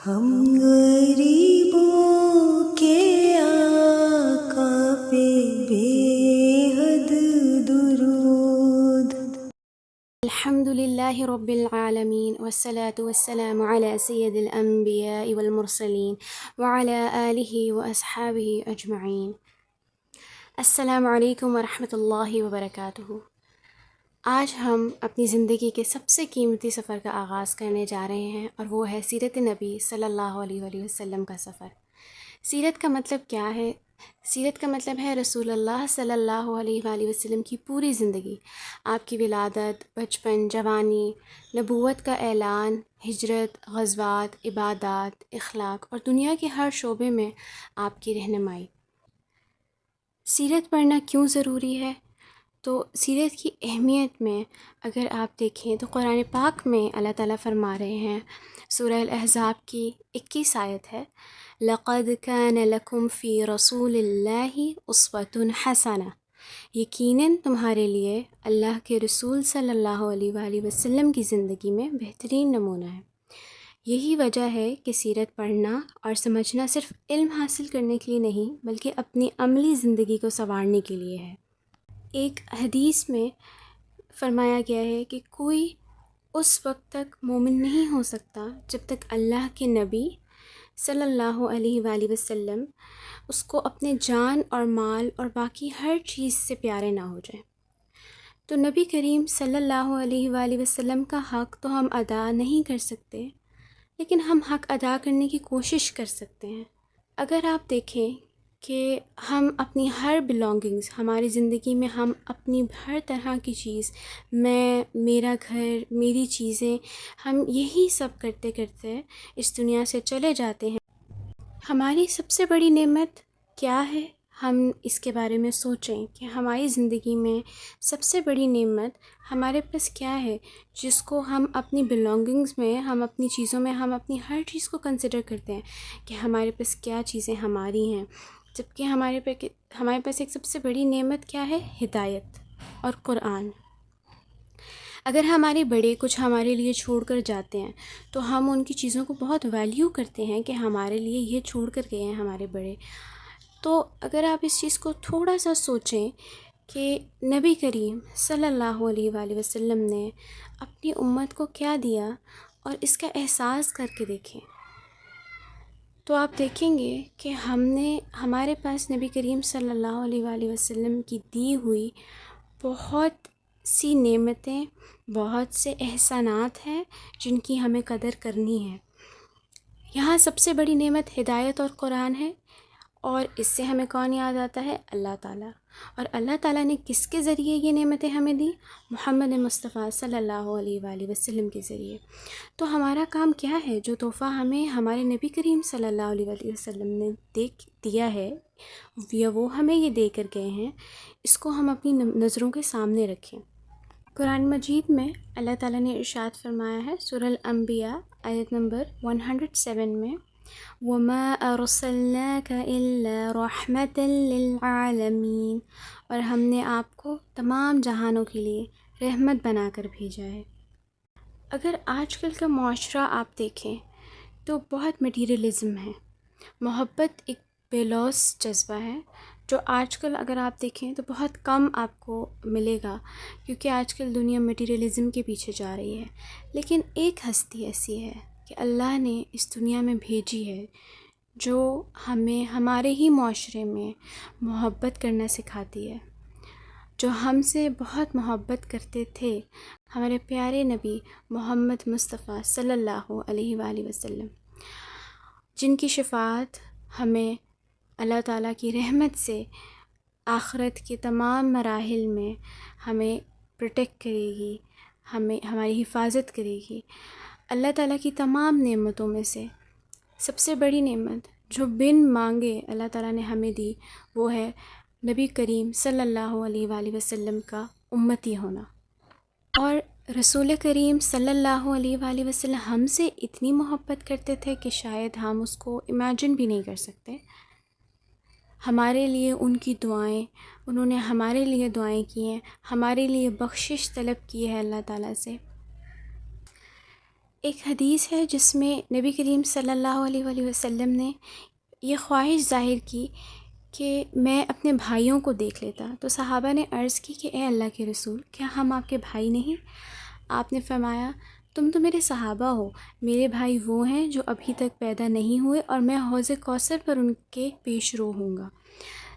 ہم غریبوں کے آقا پہ بے حد درود۔ الحمد للہ رب العالمین والصلاة والسلام علی سید الانبیاء والمرسلین وعلی آلہ واصحابہ اجمعین۔ السلام علیکم ورحمۃ اللہ وبرکاتہ۔ آج ہم اپنی زندگی کے سب سے قیمتی سفر کا آغاز کرنے جا رہے ہیں، اور وہ ہے سیرت نبی صلی اللہ علیہ وآلہ وسلم کا سفر۔ سیرت کا مطلب کیا ہے؟ سیرت کا مطلب ہے رسول اللہ صلی اللہ علیہ وآلہ وسلم کی پوری زندگی، آپ کی ولادت، بچپن، جوانی، نبوت کا اعلان، ہجرت، غزوات، عبادات، اخلاق اور دنیا کے ہر شعبے میں آپ کی رہنمائی۔ سیرت پڑھنا کیوں ضروری ہے؟ تو سیرت کی اہمیت میں اگر آپ دیکھیں تو قرآن پاک میں اللہ تعالیٰ فرما رہے ہیں، سورہ الاحزاب کی 21 آیت ہے، لَقَدْ كَانَ لَكُمْ فِي رَسُولِ اللَّهِ أُسْوَةٌ حَسَنَةٌ، یقیناً تمہارے لیے اللہ کے رسول صلی اللہ علیہ وآلہ وسلم کی زندگی میں بہترین نمونہ ہے۔ یہی وجہ ہے کہ سیرت پڑھنا اور سمجھنا صرف علم حاصل کرنے کے لیے نہیں، بلکہ اپنی عملی زندگی کو سنوارنے کے لیے ہے۔ ایک حدیث میں فرمایا گیا ہے کہ کوئی اس وقت تک مومن نہیں ہو سکتا جب تک اللہ کے نبی صلی اللہ علیہ وآلہ وسلم اس کو اپنے جان اور مال اور باقی ہر چیز سے پیارے نہ ہو جائیں۔ تو نبی کریم صلی اللہ علیہ وآلہ وسلم کا حق تو ہم ادا نہیں کر سکتے، لیکن ہم حق ادا کرنے کی کوشش کر سکتے ہیں۔ اگر آپ دیکھیں کہ ہم اپنی ہر بلانگنگز، ہماری زندگی میں ہم اپنی ہر طرح کی چیز، میرا گھر، میری چیزیں، ہم یہی سب کرتے کرتے اس دنیا سے چلے جاتے ہیں۔ ہماری سب سے بڑی نعمت کیا ہے؟ ہم اس کے بارے میں سوچیں کہ ہماری زندگی میں سب سے بڑی نعمت ہمارے پاس کیا ہے، جس کو ہم اپنی بلانگنگز میں، ہم اپنی چیزوں میں، ہم اپنی ہر چیز کو کنسیڈر کرتے ہیں کہ ہمارے پاس کیا چیزیں ہماری ہیں، جبکہ ہمارے پاس ایک سب سے بڑی نعمت کیا ہے؟ ہدایت اور قرآن۔ اگر ہمارے بڑے کچھ ہمارے لیے چھوڑ کر جاتے ہیں تو ہم ان کی چیزوں کو بہت ویلیو کرتے ہیں کہ ہمارے لیے یہ چھوڑ کر گئے ہیں ہمارے بڑے۔ تو اگر آپ اس چیز کو تھوڑا سا سوچیں کہ نبی کریم صلی اللہ علیہ وآلہ وسلم نے اپنی امت کو کیا دیا، اور اس کا احساس کر کے دیکھیں، تو آپ دیکھیں گے کہ ہمارے پاس نبی کریم صلی اللہ علیہ وآلہ وسلم کی دی ہوئی بہت سی نعمتیں، بہت سے احسانات ہیں جن کی ہمیں قدر کرنی ہے۔ یہاں سب سے بڑی نعمت ہدایت اور قرآن ہے، اور اس سے ہمیں کون یاد آتا ہے؟ اللہ تعالیٰ۔ اور اللہ تعالیٰ نے کس کے ذریعے یہ نعمتیں ہمیں دی؟ محمد مصطفیٰ صلی اللہ علیہ وآلہ وسلم کے ذریعے۔ تو ہمارا کام کیا ہے؟ جو تحفہ ہمیں ہمارے نبی کریم صلی اللہ علیہ وآلہ وسلم نے دیا ہے، یا وہ ہمیں یہ دے کر گئے ہیں، اس کو ہم اپنی نظروں کے سامنے رکھیں۔ قرآن مجید میں اللہ تعالیٰ نے ارشاد فرمایا ہے، سورہ الانبیاء آیت نمبر 107 میں، وَمَا أَرْسَلْنَاكَ إِلَّا رَحْمَةً لِلْعَالَمِينَ، اور ہم نے آپ کو تمام جہانوں کے لیے رحمت بنا کر بھیجا ہے۔ اگر آج کل کا معاشرہ آپ دیکھیں تو بہت مٹیریلزم ہے، محبت ایک بے لوث جذبہ ہے، جو آج کل اگر آپ دیکھیں تو بہت کم آپ کو ملے گا، کیونکہ آج کل دنیا مٹیریلزم کے پیچھے جا رہی ہے۔ لیکن ایک ہستی ایسی ہے کہ اللہ نے اس دنیا میں بھیجی ہے، جو ہمیں ہمارے ہی معاشرے میں محبت کرنا سکھاتی ہے، جو ہم سے بہت محبت کرتے تھے، ہمارے پیارے نبی محمد مصطفیٰ صلی اللہ علیہ وآلہ وسلم، جن کی شفاعت ہمیں اللہ تعالیٰ کی رحمت سے آخرت کے تمام مراحل میں ہمیں پروٹیکٹ کرے گی، ہماری حفاظت کرے گی۔ اللہ تعالیٰ کی تمام نعمتوں میں سے سب سے بڑی نعمت جو بن مانگے اللہ تعالیٰ نے ہمیں دی، وہ ہے نبی کریم صلی اللہ علیہ وآلہ وسلم کا امتی ہونا۔ اور رسول کریم صلی اللہ علیہ وآلہ وسلم ہم سے اتنی محبت کرتے تھے کہ شاید ہم اس کو امیجن بھی نہیں کر سکتے۔ ہمارے لیے ان کی دعائیں، انہوں نے ہمارے لیے دعائیں کی ہیں، ہمارے لیے بخشش طلب کی ہے اللہ تعالیٰ سے۔ ایک حدیث ہے جس میں نبی کریم صلی اللہ علیہ وآلہ وسلم نے یہ خواہش ظاہر کی کہ میں اپنے بھائیوں کو دیکھ لیتا. تو صحابہ نے عرض کی کہ اے اللہ کے رسول، کیا ہم آپ کے بھائی نہیں؟ آپ نے فرمایا تم تو میرے صحابہ ہو، میرے بھائی وہ ہیں جو ابھی تک پیدا نہیں ہوئے اور میں حوض کوثر پر ان کے پیش رو ہوں گا.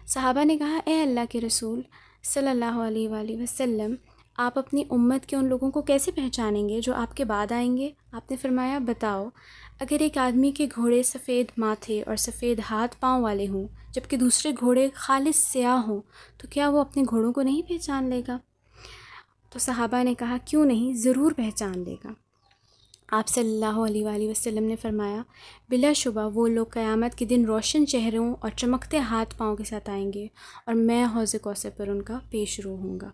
صحابہ نے کہا اے اللہ کے رسول صلی اللہ علیہ وآلہ وسلم، آپ اپنی امت کے ان لوگوں کو کیسے پہچانیں گے جو آپ کے بعد آئیں گے؟ آپ نے فرمایا بتاؤ، اگر ایک آدمی کے گھوڑے سفید ماتھے اور سفید ہاتھ پاؤں والے ہوں جبکہ دوسرے گھوڑے خالص سیاہ ہوں تو کیا وہ اپنے گھوڑوں کو نہیں پہچان لے گا؟ تو صحابہ نے کہا کیوں نہیں، ضرور پہچان لے گا. آپ صلی اللہ علیہ وآلہ وسلم نے فرمایا بلا شبہ وہ لوگ قیامت کے دن روشن چہروں اور چمکتے ہاتھ پاؤں کے ساتھ آئیں گے اور میں حوض کوثر پر ان کا پیش رو ہوں گا.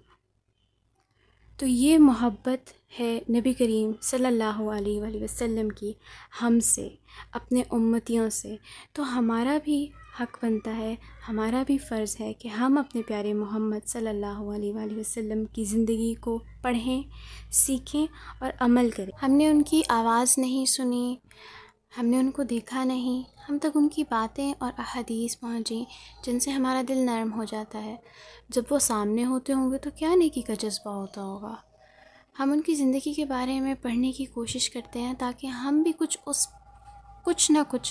تو یہ محبت ہے نبی کریم صلی اللہ علیہ وآلہ وسلم کی ہم سے، اپنے امتیوں سے. تو ہمارا بھی حق بنتا ہے، ہمارا بھی فرض ہے کہ ہم اپنے پیارے محمد صلی اللہ علیہ وآلہ وسلم کی زندگی کو پڑھیں، سیکھیں اور عمل کریں. ہم نے ان کی آواز نہیں سنی، ہم نے ان کو دیکھا نہیں، ہم تک ان کی باتیں اور احادیث پہنچیں جن سے ہمارا دل نرم ہو جاتا ہے. جب وہ سامنے ہوتے ہوں گے تو کیا نیکی کا جذبہ ہوتا ہوگا. ہم ان کی زندگی کے بارے میں پڑھنے کی کوشش کرتے ہیں تاکہ ہم بھی کچھ نہ کچھ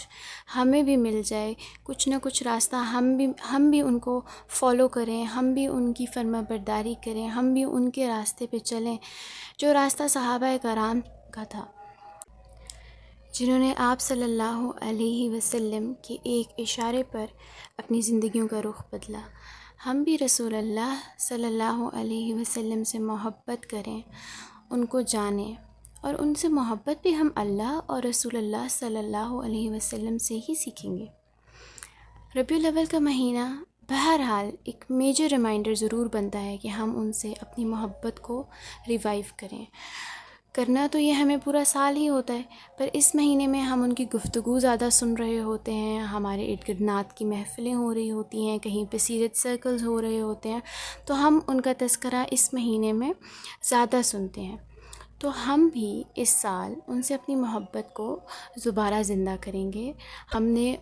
ہمیں بھی مل جائے، کچھ نہ کچھ راستہ ہم بھی ان کو فالو کریں، ہم بھی ان کی فرما برداری کریں، ہم بھی ان کے راستے پہ چلیں جو راستہ صحابہ کرام کا تھا، جنہوں نے آپ صلی اللہ علیہ وسلم کے ایک اشارے پر اپنی زندگیوں کا رخ بدلا. ہم بھی رسول اللہ صلی اللہ علیہ وسلم سے محبت کریں، ان کو جانیں، اور ان سے محبت بھی ہم اللہ اور رسول اللہ صلی اللہ علیہ وسلم سے ہی سیکھیں گے. ربیع الاول کا مہینہ بہرحال ایک میجر ریمائنڈر ضرور بنتا ہے کہ ہم ان سے اپنی محبت کو ریوائیو کریں. کرنا تو یہ ہمیں پورا سال ہی ہوتا ہے، پر اس مہینے میں ہم ان کی گفتگو زیادہ سن رہے ہوتے ہیں، ہمارے ارد گرد نعت کی محفلیں ہو رہی ہوتی ہیں، کہیں پہ سیرت سرکلز ہو رہے ہوتے ہیں، تو ہم ان کا تذکرہ اس مہینے میں زیادہ سنتے ہیں. تو ہم بھی اس سال ان سے اپنی محبت کو دوبارہ زندہ کریں گے. ہم نے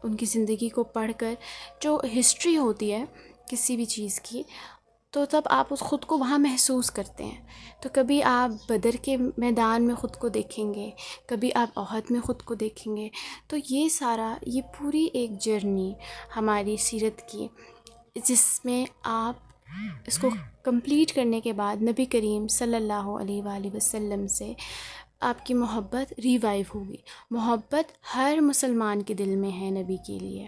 ان کی زندگی کو پڑھ کر جو ہسٹری ہوتی ہے کسی بھی چیز کی، تو تب آپ اس خود کو وہاں محسوس کرتے ہیں. تو کبھی آپ بدر کے میدان میں خود کو دیکھیں گے، کبھی آپ احد میں خود کو دیکھیں گے. تو یہ پوری ایک جرنی ہماری سیرت کی، جس میں آپ اس کو کمپلیٹ کرنے کے بعد نبی کریم صلی اللہ علیہ وآلہ وسلم سے آپ کی محبت ریوائیو ہوگی. محبت ہر مسلمان کے دل میں ہے نبی کے لیے،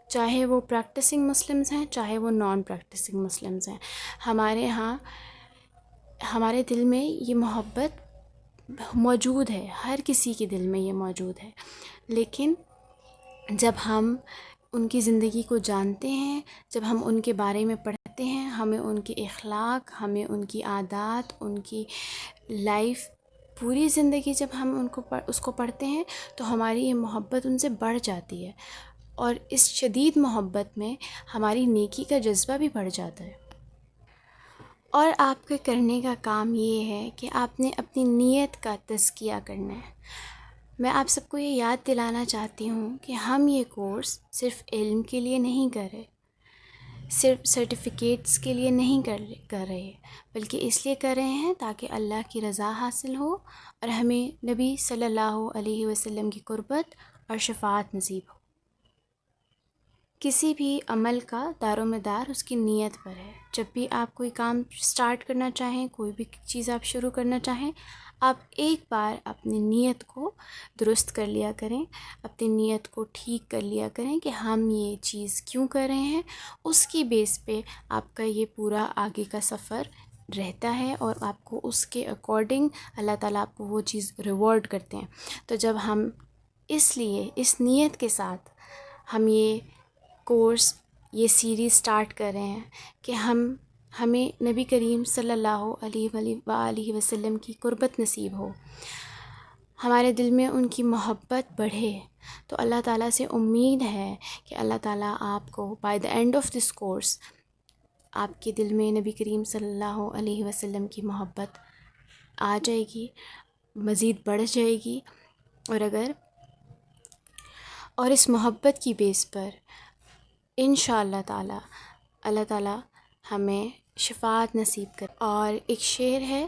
چاہے وہ پریکٹسنگ مسلمز ہیں چاہے وہ نان پریکٹسنگ مسلمز ہیں. ہمارے ہاں ہمارے دل میں یہ محبت موجود ہے، ہر کسی کے دل میں یہ موجود ہے. لیکن جب ہم ان کی زندگی کو جانتے ہیں، جب ہم ان کے بارے میں پڑھتے ہیں، ہمیں ان کے اخلاق، ہمیں ان کی عادات، ان کی لائف، پوری زندگی جب ہم اس کو پڑھتے ہیں تو ہماری یہ محبت ان سے بڑھ جاتی ہے، اور اس شدید محبت میں ہماری نیکی کا جذبہ بھی بڑھ جاتا ہے. اور آپ کے کرنے کا کام یہ ہے کہ آپ نے اپنی نیت کا تزکیہ کرنا ہے. میں آپ سب کو یہ یاد دلانا چاہتی ہوں کہ ہم یہ کورس صرف علم کے لیے نہیں کر رہے، صرف سرٹیفکیٹس کے لیے نہیں کر رہے، بلکہ اس لیے کر رہے ہیں تاکہ اللہ کی رضا حاصل ہو اور ہمیں نبی صلی اللہ علیہ وسلم کی قربت اور شفاعت نصیب ہو. کسی بھی عمل کا دار و مدار اس کی نیت پر ہے. جب بھی آپ کوئی کام سٹارٹ کرنا چاہیں، کوئی بھی چیز آپ شروع کرنا چاہیں، آپ ایک بار اپنی نیت کو درست کر لیا کریں، اپنی نیت کو ٹھیک کر لیا کریں کہ ہم یہ چیز کیوں کر رہے ہیں. اس کی بیس پہ آپ کا یہ پورا آگے کا سفر رہتا ہے، اور آپ کو اس کے اکارڈنگ اللہ تعالیٰ آپ کو وہ چیز ریوارڈ کرتے ہیں. تو جب ہم اس لیے اس نیت کے ساتھ ہم یہ کورس، یہ سیریز سٹارٹ کر رہے ہیں کہ ہمیں نبی کریم صلی اللہ علیہ وآلہ وسلم کی قربت نصیب ہو، ہمارے دل میں ان کی محبت بڑھے، تو اللہ تعالیٰ سے امید ہے کہ اللہ تعالیٰ آپ کو by the and of this course آپ کے دل میں نبی کریم صلی اللہ علیہ وسلم کی محبت آ جائے گی، مزید بڑھ جائے گی، اور اس محبت کی بیس پر انشاءاللہ تعالی اللہ تعالی ہمیں شفاعت نصیب کر۔ اور ایک شعر ہے،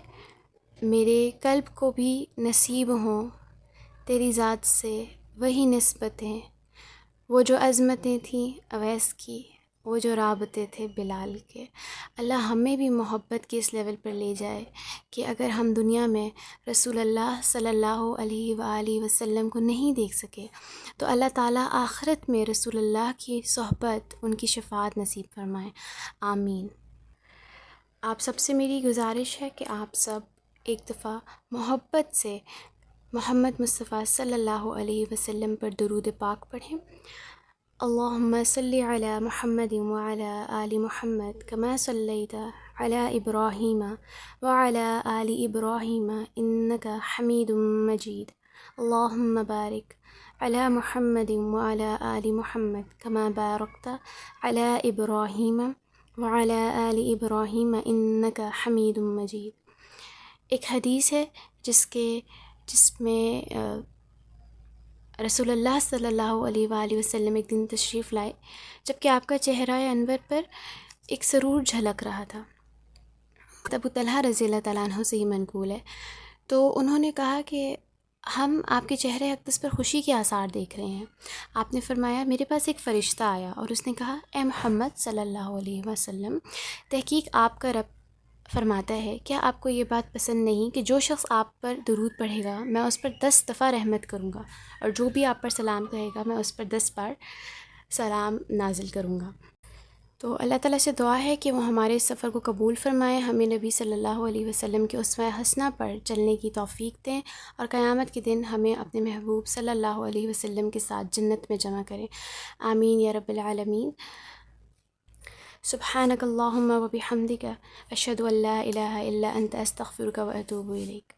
میرے قلب کو بھی نصیب ہوں تیری ذات سے وہی نسبتیں، وہ جو عظمتیں تھیں اویس کی، وہ جو رابطے تھے بلال کے۔ اللہ ہمیں بھی محبت کے اس لیول پر لے جائے کہ اگر ہم دنیا میں رسول اللہ صلی اللہ علیہ وآلہ وسلم کو نہیں دیکھ سکے تو اللہ تعالیٰ آخرت میں رسول اللہ کی صحبت، ان کی شفاعت نصیب فرمائے، آمین۔ آپ سب سے میری گزارش ہے کہ آپ سب ایک دفعہ محبت سے محمد مصطفیٰ صلی اللہ علیہ وسلم پر درود پاک پڑھیں۔ اللہم صلی علی محمد وعلی آل محمد کما صلیت علی ابراہیم وعلی آل ابراہیم انک حمید مجید۔ اللہم بارک علی محمد وعلی آل محمد کما بارکت علی ابراہیم وعلی آل ابراہیم انک حمید مجید۔ ایک حدیث ہے جس میں رسول اللہ صلی اللہ علیہ وآلہ وسلم ایک دن تشریف لائے جبکہ آپ کا چہرہ انور پر ایک سرور جھلک رہا تھا۔ ابو طلحہ رضی اللہ تعالیٰ عنہ سے ہی منقول ہے، تو انہوں نے کہا کہ ہم آپ کے چہرے اقدس پر خوشی کے آثار دیکھ رہے ہیں۔ آپ نے فرمایا میرے پاس ایک فرشتہ آیا اور اس نے کہا اے محمد صلی اللہ علیہ وسلم، تحقیق آپ کا رب فرماتا ہے کیا آپ کو یہ بات پسند نہیں کہ جو شخص آپ پر درود پڑھے گا میں اس پر 10 دفعہ رحمت کروں گا، اور جو بھی آپ پر سلام کہے گا میں اس پر 10 بار سلام نازل کروں گا۔ تو اللہ تعالیٰ سے دعا ہے کہ وہ ہمارے اس سفر کو قبول فرمائے، ہمیں نبی صلی اللہ علیہ وسلم کے اسوہ حسنہ پر چلنے کی توفیق دیں، اور قیامت کے دن ہمیں اپنے محبوب صلی اللہ علیہ وسلم کے ساتھ جنت میں جمع کریں، آمین یا رب العالمین۔ سبحانک اللہم و بحمدک اشہد ان لا الہ الا انت استغفرک و اتوب الیک۔